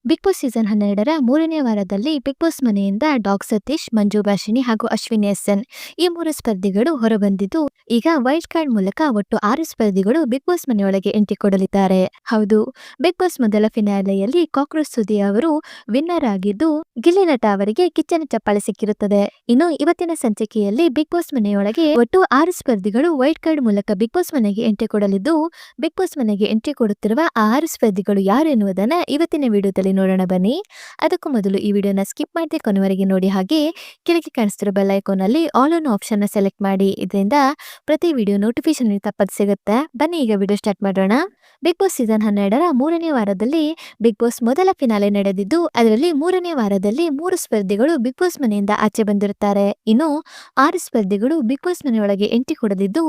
Big boss season 12ರ 3ನೇ ವಾರದಲ್ಲಿ big boss ಮನೆಯಿಂದ ಡಾಗ್ ಸತೀಶ್, ಮಂಜು ಭಾಷಿಣಿ ಹಾಗೂ ಅಶ್ವಿನಿ ಎಸ್ಎನ್ ಈ 3 ಸ್ಪರ್ಧಿಗಳು ಹೊರಬಂದಿದ್ದು, ಈಗ ವೈಲ್ಡ್ ಕಾರ್ಡ್ ಮೂಲಕ ಒಟ್ಟು 6 ಸ್ಪರ್ಧಿಗಳು ಬಿಗ್ ಬಾಸ್ ಮನೆಯೊಳಗೆ ಎಂಟ್ರಿ ಕೊಡಲಿದ್ದಾರೆ. ಹೌದು, ಬಿಗ್ ಬಾಸ್ ಮೊದಲ ಫಿನಾಲೆಯಲ್ಲಿ ಕಾಕ್ರೋಚ್ ಸುದಿ ಅವರು ವಿನ್ನರ್ ಆಗಿದ್ದು, ಗಿಲ್ಲಿ ನಟ ಅವರಿಗೆ ಕಿಚ್ಚನ ಚಪ್ಪಾಳೆ ಸಿಕ್ಕಿರುತ್ತದೆ. ಇನ್ನು ಇವತ್ತಿನ ಸಂಚಿಕೆಯಲ್ಲಿ ಬಿಗ್ ಬಾಸ್ ಮನೆಯೊಳಗೆ ಒಟ್ಟು 6 ಸ್ಪರ್ಧಿಗಳು ವೈಲ್ಡ್ ಕಾರ್ಡ್ ಮೂಲಕ ಬಿಗ್ ಬಾಸ್ ಮನೆಗೆ ಎಂಟ್ರಿ ಕೊಡಲಿದ್ದು, ಬಿಗ್ ಬಾಸ್ ಮನೆಗೆ ಎಂಟ್ರಿ ಕೊಡುತ್ತಿರುವ ಆ 6 ಸ್ಪರ್ಧಿಗಳು ಯಾರು ಎನ್ನುವುದನ್ನ ಇವತ್ತಿನ ವಿಡಿಯೋದಲ್ಲಿ ನೋಡೋಣ ಬನ್ನಿ. ಅದಕ್ಕೂ ಮೊದಲು ಈ ವಿಡಿಯೋನ ಸ್ಕಿಪ್ ಮಾಡದೆ ಕೊನೆವರೆಗೆ ನೋಡಿ, ಹಾಗೆ ಕೆಳಗೆ ಕಾಣಿಸ್ತಿರೋ ಬೆಲ್ ಐಕಾನ್ ಅಲ್ಲಿ ಆಲ್ ಆನ್ ಆಪ್ಷನ್ ನ ಸೆಲೆಕ್ಟ್ ಮಾಡಿ. ಇದರಿಂದ ಪ್ರತಿ ವಿಡಿಯೋ ನೋಟಿಫಿಕೇಶನ್ ತಪ್ಪದೆ ಸಿಗುತ್ತೆ. ಬನ್ನಿ ಈಗ ವಿಡಿಯೋ ಸ್ಟಾರ್ಟ್ ಮಾಡೋಣ. ಬಿಗ್ ಬಾಸ್ ಸೀಸನ್ 12ರ 3ನೇ ವಾರದಲ್ಲಿ ಬಿಗ್ ಬಾಸ್ ಮೊದಲ ಫಿನಾಲೆ ನಡೆದಿದ್ದು, ಅದರಲ್ಲಿ 3ನೇ ವಾರದಲ್ಲಿ 3 ಸ್ಪರ್ಧಿಗಳು ಬಿಗ್ ಬಾಸ್ ಮನೆಯಿಂದ ಆಚೆ ಬಂದಿರುತ್ತಾರೆ. ಇನ್ನು 6 ಸ್ಪರ್ಧಿಗಳು ಬಿಗ್ ಬಾಸ್ ಮನೆಯೊಳಗೆ ಎಂಟ್ರಿ ಕೊಡಲಿದ್ದು,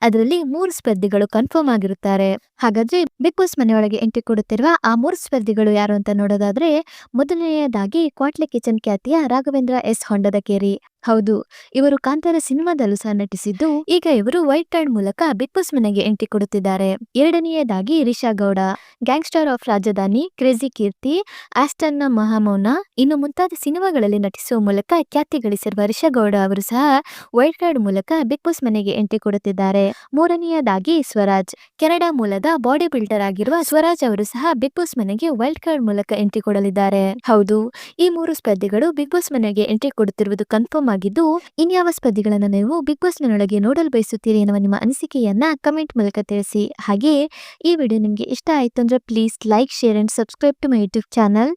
ಅದರಲ್ಲಿ 3 ಸ್ಪರ್ಧಿಗಳು ಕನ್ಫರ್ಮ್ ಆಗಿರುತ್ತಾರೆ. ಹಾಗಾದ್ರೆ ಬಿಗ್ ಬಾಸ್ ಮನೆಯೊಳಗೆ ಎಂಟ್ರಿ ಕೊಡುತ್ತಿರುವ ಆ 3 ಸ್ಪರ್ಧಿಗಳು ಯಾರು ಅಂತ ನೋಡೋದಾದ್ರೆ, ಮೊದಲನೆಯದಾಗಿ ಕ್ವಾಟ್ಲೆ ಕಿಚನ್ ಖ್ಯಾತಿಯ ರಾಘವೇಂದ್ರ ಎಸ್ ಹೊಂಡದಕೇರಿ. ಹೌದು, ಇವರು ಕಾಂತಾರ ಸಿನಿಮಾದಲ್ಲೂ ಸಹ ನಟಿಸಿದ್ದು, ಈಗ ಇವರು ವೈಲ್ಡ್ ಕಾರ್ಡ್ ಮೂಲಕ ಬಿಗ್ ಬಾಸ್ ಮನೆಗೆ ಎಂಟ್ರಿ ಕೊಡುತ್ತಿದ್ದಾರೆ. ಎರಡನೆಯದಾಗಿ ರಿಷಾ ಗೌಡ, ಗ್ಯಾಂಗ್ಸ್ಟರ್ ಆಫ್ ರಾಜಧಾನಿ, ಕ್ರೇಜಿ ಕೀರ್ತಿ, ಆಸ್ಟನ್ ನ ಮಹಾಮೌನ ಇನ್ನು ಮುಂತಾದ ಸಿನಿಮಾಗಳಲ್ಲಿ ನಟಿಸುವ ಮೂಲಕ ಖ್ಯಾತಿ ಗಳಿಸಿರುವ ರಿಷಾ ಗೌಡ ಅವರು ಸಹ ವೈಲ್ಡ್ ಕಾರ್ಡ್ ಮೂಲಕ ಬಿಗ್ ಬಾಸ್ ಮನೆಗೆ ಎಂಟ್ರಿ ಕೊಡುತ್ತಿದ್ದಾರೆ. ಮೂರನೆಯದಾಗಿ ಸ್ವರಾಜ್, ಕೆನಡಾ ಮೂಲದ ಬಾಡಿ ಬಿಲ್ಡರ್ ಆಗಿರುವ ಸ್ವರಾಜ್ ಅವರು ಸಹ ಬಿಗ್ ಬಾಸ್ ಮನೆಗೆ ವೈಲ್ಡ್ ಕಾರ್ಡ್ ಮೂಲಕ ಎಂಟ್ರಿ ಕೊಡಲಿದ್ದಾರೆ. ಹೌದು, ಈ 3 ಸ್ಪರ್ಧಿಗಳು ಬಿಗ್ ಬಾಸ್ ಮನೆಗೆ ಎಂಟ್ರಿ ಕೊಡುತ್ತಿರುವುದು ಕನ್ಫರ್ಮ್ ಆಗಿದ್ದು, ಇನ್ಯಾವ ಸ್ಪರ್ಧಿಗಳನ್ನ ನೀವು ಬಿಗ್ ಬಾಸ್ ಮನೆಯೊಳಗೆ ನೋಡಲು ಬಯಸುತ್ತೀರಿ ಎನ್ನುವ ನಿಮ್ಮ ಅನಿಸಿಕೆಯನ್ನ ಕಮೆಂಟ್ ಮೂಲಕ ತಿಳಿಸಿ. ಹಾಗೆ ಈ ವಿಡಿಯೋ ನಿಮಗೆ ಇಷ್ಟ ಆಯ್ತು ಅಂದ್ರೆ please like, share and subscribe to my YouTube channel.